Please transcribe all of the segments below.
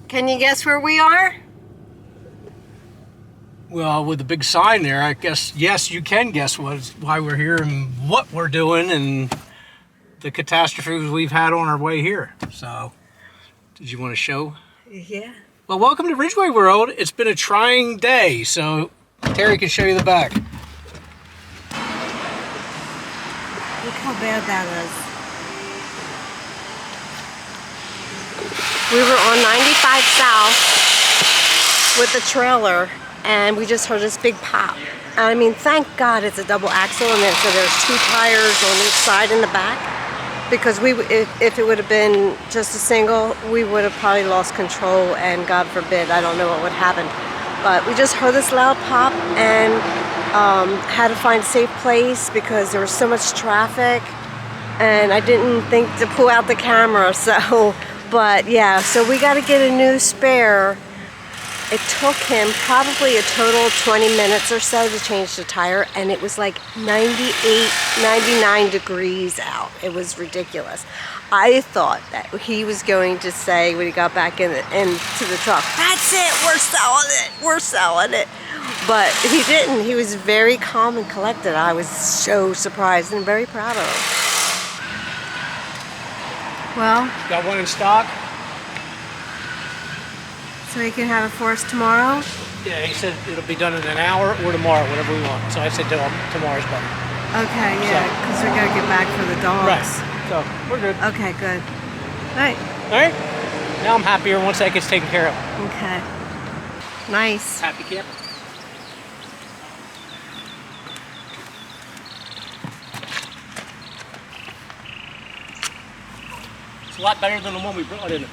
Can you guess where we are? Well, with the big sign there, I guess, yes, you can guess why we're here and what we're doing and the catastrophes we've had on our way here. So, did you want to show? Yeah. Well, welcome to Ridgway World. It's been a trying day, so Terry can show you the back. Look how bad that is. We were on 95 South with the trailer, and we just heard this big pop. I mean, thank God it's a double axle, and so there's 2 tires on each side in the back. Because if it would have been just a single, we would have probably lost control, and God forbid, I don't know what would happen. But we just heard this loud pop and had to find a safe place because there was so much traffic, and I didn't think to pull out the camera. So, but yeah, so we got to get a new spare. It took him probably a total of 20 minutes or so to change the tire, and it was like 98, 99 degrees out. It was ridiculous. I thought that he was going to say when he got back into the truck, "That's it, we're selling it, we're selling it." But he didn't. He was very calm and collected. I was so surprised and very proud of him. Well, Got one in stock? so he can have it for us tomorrow? Yeah, he said it'll be done in an hour or tomorrow, whatever we want. So I said tomorrow's better. Okay, yeah, because we got to get back for the dogs. Right. So we're good. Okay, good. All right. All right. Now I'm happier once that gets taken care of. Okay. Nice. Happy camper. It's a lot better than the one we brought in.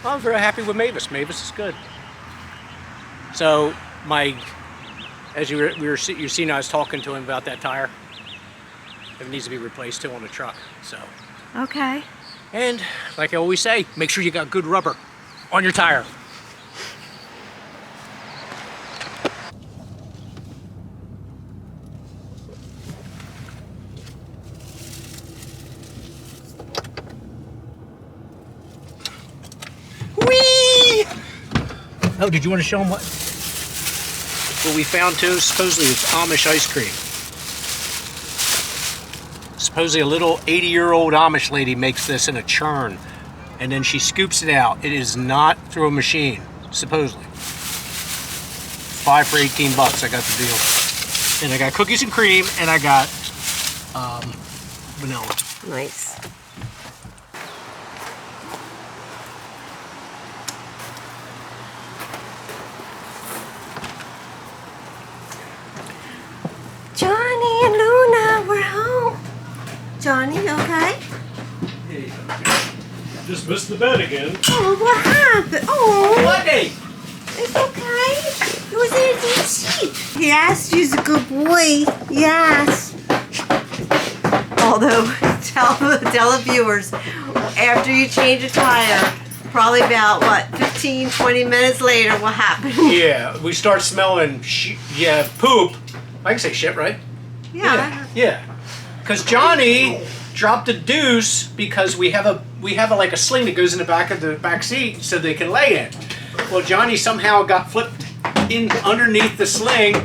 I'm very happy with Mavis. Mavis is good. So as you've seen, I was talking to him about that tire. It needs to be replaced too on the truck. So. Okay. And like I always say, make sure you got good rubber on your tire. Whee! Oh, did you want to show them what we found too? Supposedly it's Amish ice cream. Supposedly a little 80-year-old Amish lady makes this in a churn, and then she scoops it out. It is not through a machine, supposedly. 5 for 18 bucks, I got the deal. And I got cookies and cream, and I got vanilla. Nice. Johnny and Luna, we're home. Johnny, you okay? Just missed the bed again. Oh, what happened? Oh, Monday! it's okay. It was in the sheet. Yes, you're a good boy. Yes. Although, tell the viewers, after you change a tire, probably about, what, 15, 20 minutes later, what happened? Yeah, we start smelling poop. I can say shit, right? Yeah. Because Johnny dropped a deuce because we have like a sling that goes in the back of the back seat so they can lay in. Well, Johnny somehow got flipped in underneath the sling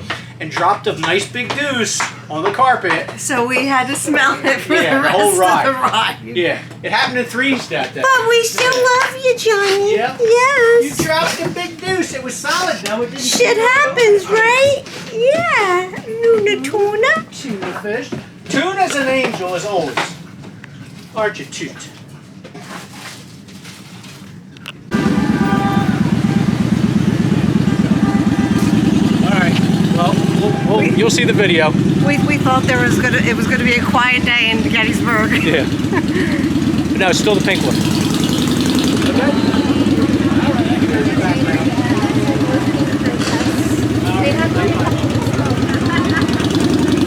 and dropped a nice big deuce on the carpet. So we had to smell it for the rest whole ride. of the ride. Yeah, it happened in threes that day. But we still love you, Johnny. Yep. Yes. You dropped a big deuce. It was solid though. It didn't Shit happens, right? Yeah. Luna tuna. Tuna fish. Tuna's an angel as always. Aren't you, Toot? Alright, well, you'll see the video. We thought it was gonna be a quiet day in Gettysburg. Yeah. No, it's still the pink one. Okay. Alright, I can hear you background.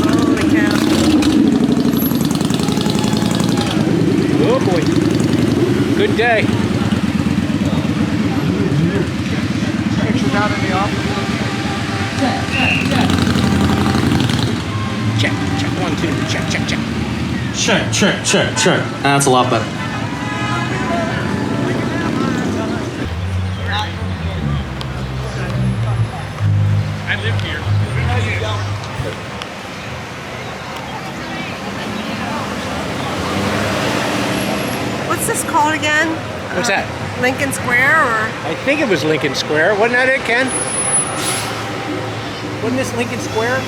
Holy cow. Good day. Pictures out in the office. Check. 1, 2. Check. That's a lot better. I live here. What's this called again? What's that? Lincoln Square or? I think it was Lincoln Square. Wasn't that it, Ken? Wasn't this Lincoln Square?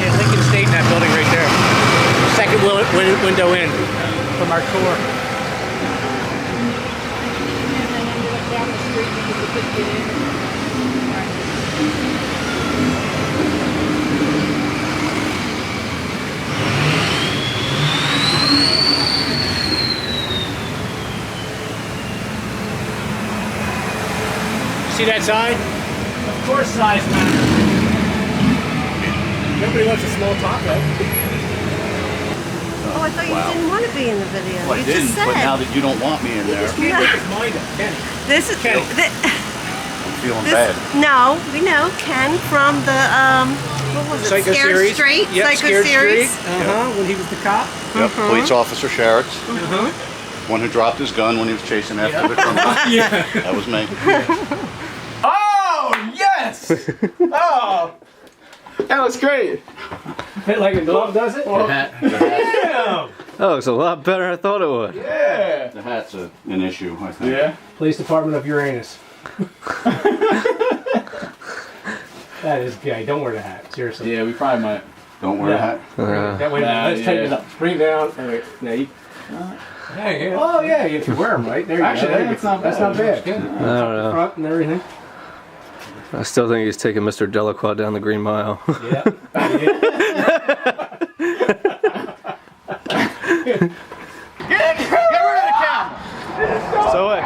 Yeah, Lincoln State in that building right there. Second window in from our tour. Down the street because we couldn't get in. See that sign? Of course size matters. Nobody wants a small taco. Oh, I thought you didn't want to be in the video. Well, I you didn't, just said. but now that you don't want me in there, Can't make his mind up, Kenny. This is Kenny. I'm feeling this, bad. No, we know Ken from the what was it? Psycho Scared series. Straight. Yep, Psycho Scared series. Street. When he was the cop. Yep, police officer Sharrott's. One who dropped his gun when he was chasing after the criminal. Yeah. That was me. Oh, yes! Oh, that was great. Fit like a glove, does it? Damn! That looks a lot better than I thought it would. Yeah. The hat's an issue, I think. Yeah. Police Department of Uranus. That is gay. Don't wear the hat. Seriously. Yeah, we probably might. Don't wear a hat. That way, let's tighten it up. Bring it down. Wait, no, you. Yeah. Oh yeah, if you wear them right, there you Actually, go. that's not bad. That's not bad. Good. I don't know. Front and everything. I still think he's taking Mr. Delacroix down the Green Mile. Yeah. Get rid of the camera! So what?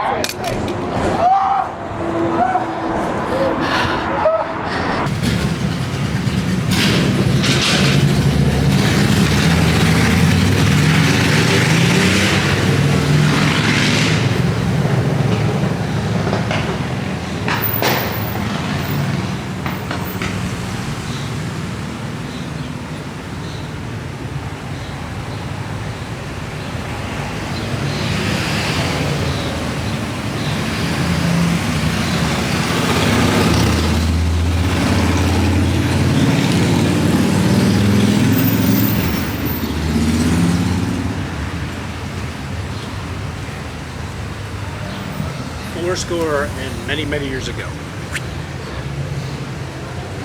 Fourscore and many, many years ago.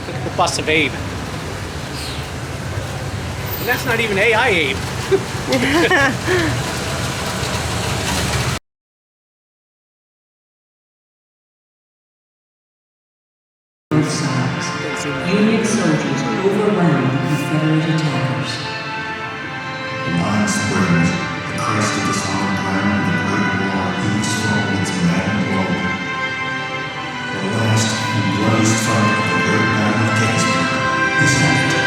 Look at the bust of Abe. And that's not even AI Abe. Both sides. Union soldiers overwhelmed the Confederate attackers. In 9 springs, the crest of the solid ground of the Great War each swelled its mad blow. The last and bloodiest fight of the Great Battle of Gettysburg is ended.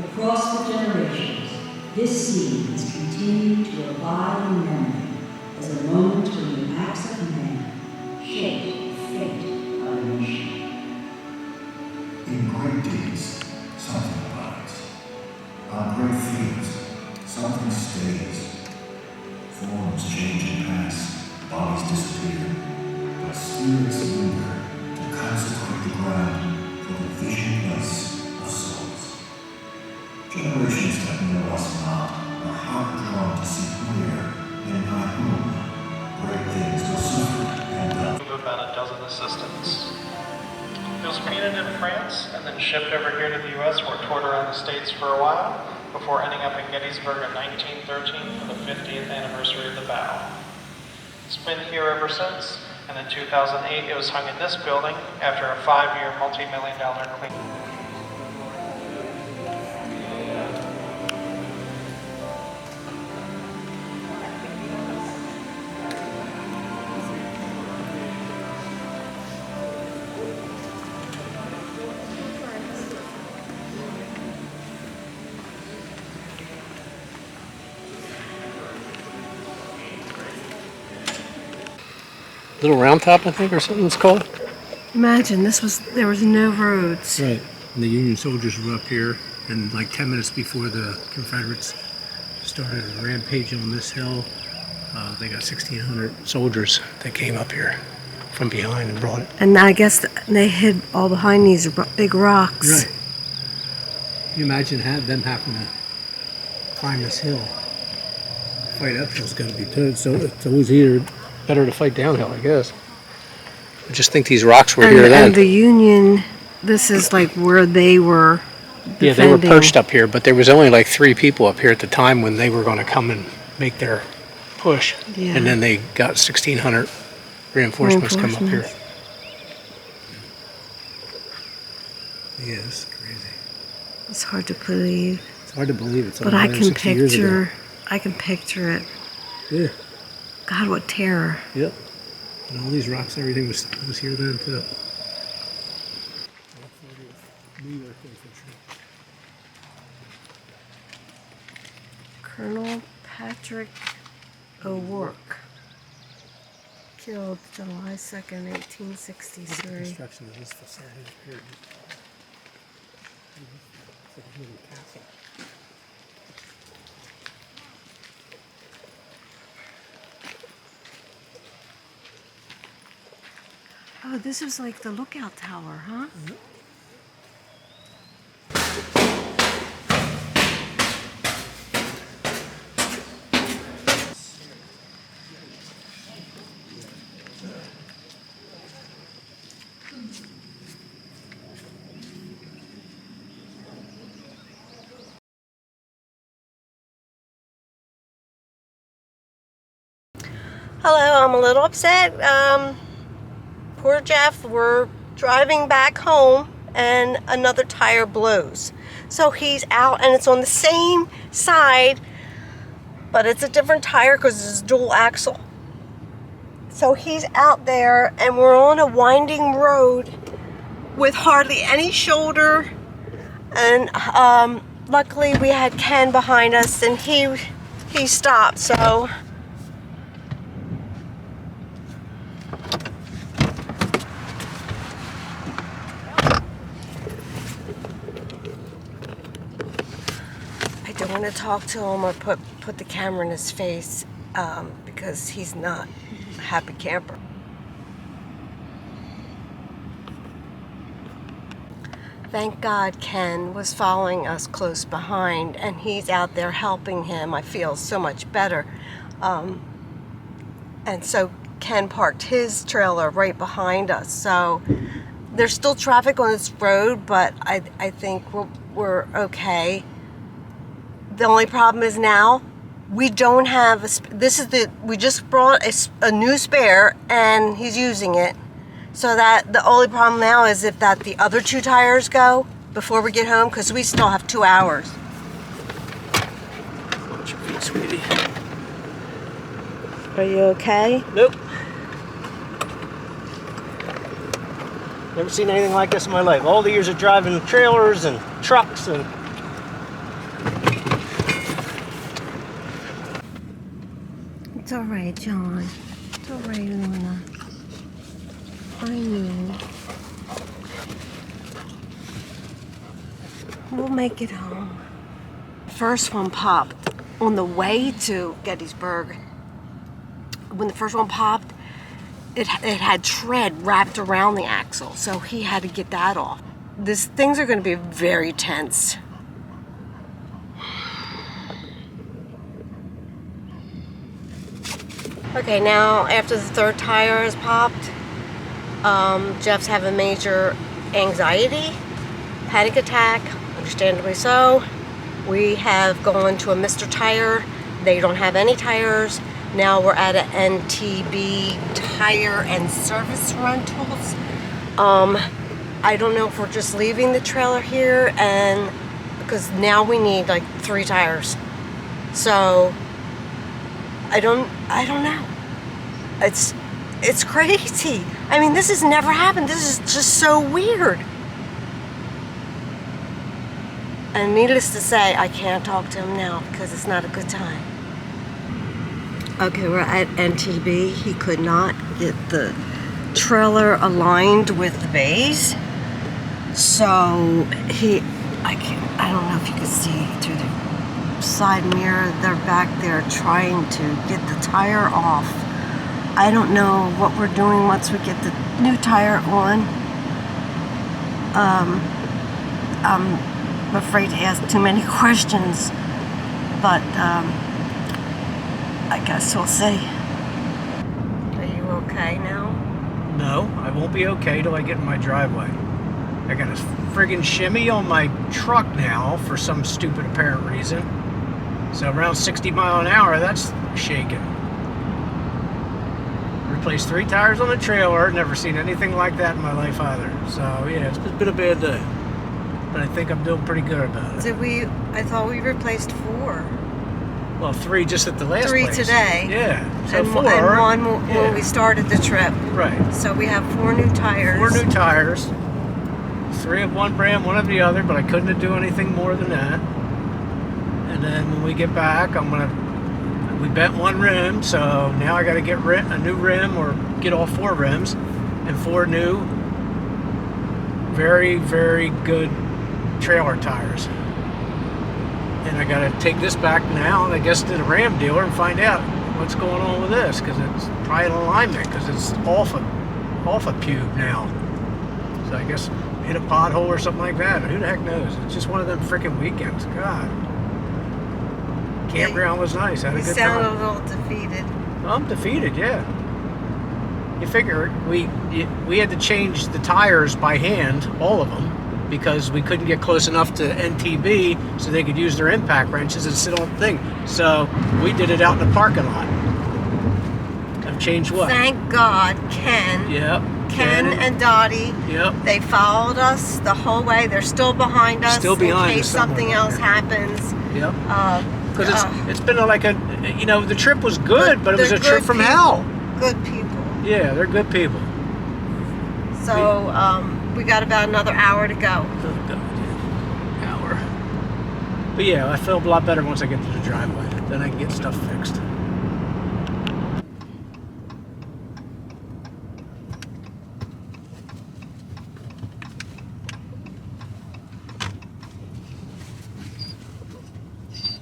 Across the generations, this scene has continued to abide in memory as a moment when the acts of men shaped the fate of a nation. In great deeds, something abides. On great fields, something stays. Forms change and pass, bodies disappear, but spirits linger to consecrate the ground for the visionless of souls. Generations that know us not are heart-drawn to see where and by whom great things were suffered and done. assistance. It was painted in France and then shipped over here to the U.S. where it toured around the States for a while before ending up in Gettysburg in 1913 for the 50th anniversary of the battle. It's been here ever since, and in 2008 it was hung in this building after a 5-year multi-million-dollar clean. Little Round Top, I think, or something it's called. Imagine there was no roads. Right. And the Union soldiers were up here, and like 10 minutes before the Confederates started a rampage on this hill, they got 1,600 soldiers that came up here from behind and brought it. And I guess they hid all behind these big rocks. Right. You imagine them having to climb this hill. Fight uphill's got to be tough, so it's always either better to fight downhill, I guess. I just think these rocks were here then. And the Union, this is like where they were defending. Yeah, they were perched up here, but there was only like 3 people up here at the time when they were going to come and make their push. Yeah. And then they got 1,600 reinforcements come up here. Yeah, it's crazy. It's hard to believe. It's hard to believe it's but I can picture it. Yeah. God, what terror. Yep. And all these rocks, everything was here then too. New York infantry. Colonel Patrick O'Rourke, killed July 2nd, 1863. Construction of this facade here. It's like a little castle. Oh, this is like the lookout tower, huh? Mm-hmm. Hello, I'm a little upset. Poor Jeff, we're driving back home and another tire blows. So he's out and it's on the same side, but it's a different tire because it's dual axle. So he's out there and we're on a winding road with hardly any shoulder. And luckily we had Ken behind us and he stopped, so. I don't want to talk to him or put the camera in his face because he's not a happy camper. Thank God Ken was following us close behind and he's out there helping him. I feel so much better. And so Ken parked his trailer right behind us. So there's still traffic on this road, but I think we're okay. The only problem is now we don't have we just brought a new spare and he's using it. So that the only problem now is if the other 2 tires go before we get home, because we still have 2 hours. Watch your feet, sweetie. Are you okay? Nope. Never seen anything like this in my life. All the years of driving trailers and trucks and. It's all right, John. It's all right, Luna. I know. We'll make it home. First one popped on the way to Gettysburg. When the first one popped, it had tread wrapped around the axle, so he had to get that off. Things are going to be very tense. Okay, now after the 3rd tire has popped, Jeff's having major anxiety, panic attack, understandably so. We have gone to a Mr. Tire. They don't have any tires. Now we're at an NTB Tire and Service Rentals. I don't know if we're just leaving the trailer here, and because now we need like 3 tires. So I don't know. It's crazy. I mean, this has never happened. This is just so weird. And needless to say, I can't talk to him now because it's not a good time. Okay, we're at NTB. He could not get the trailer aligned with the bays. So I don't know if you can see through the side mirror. They're back there trying to get the tire off. I don't know what we're doing once we get the new tire on. I'm afraid to ask too many questions, but I guess we'll see. Are you okay now? No, I won't be okay till I get in my driveway. I got a friggin' shimmy on my truck now for some stupid apparent reason. So around 60 mile an hour, that's shaking. Replaced 3 tires on the trailer. Never seen anything like that in my life either. So yeah, it's been a bad day. But I think I'm doing pretty good about it. I thought we replaced 4. Well, 3 just at the last 3 place. today. Yeah. So and 4. And 1 when we started the trip. Right. So we have 4 new tires. 4 new tires. 3 of one brand, 1 of the other, but I couldn't do anything more than that. And then when we get back, we bent 1 rim, so now I got to get a new rim or get all 4 rims and 4 new, very, very good trailer tires. And I got to take this back now, and I guess to the Ram dealer and find out what's going on with this, because it's probably an alignment, because it's off a pube now. So I guess hit a pothole or something like that. Who the heck knows? It's just one of them freaking weekends. God. Campground was nice. Had a good time. You sound a little defeated. I'm defeated, yeah. You figure we had to change the tires by hand, all of them, because we couldn't get close enough to NTB so they could use their impact wrenches and sit on the thing. So we did it out in the parking lot. I've changed what? Thank God, Ken. Yep. Ken and Dottie. Yep. They followed us the whole way. They're still behind us. Still behind in case us somewhere something else there. happens. Yep. Because it's been like the trip was good, but it was a trip from hell. Good people. Yeah, they're good people. So we got about another hour to go. Oh God, yeah. Hour. But yeah, I feel a lot better once I get to the driveway. Then I can get stuff fixed.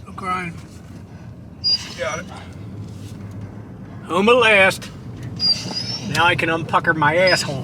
No crying. Got it. Home at last. Now I can unpucker my asshole.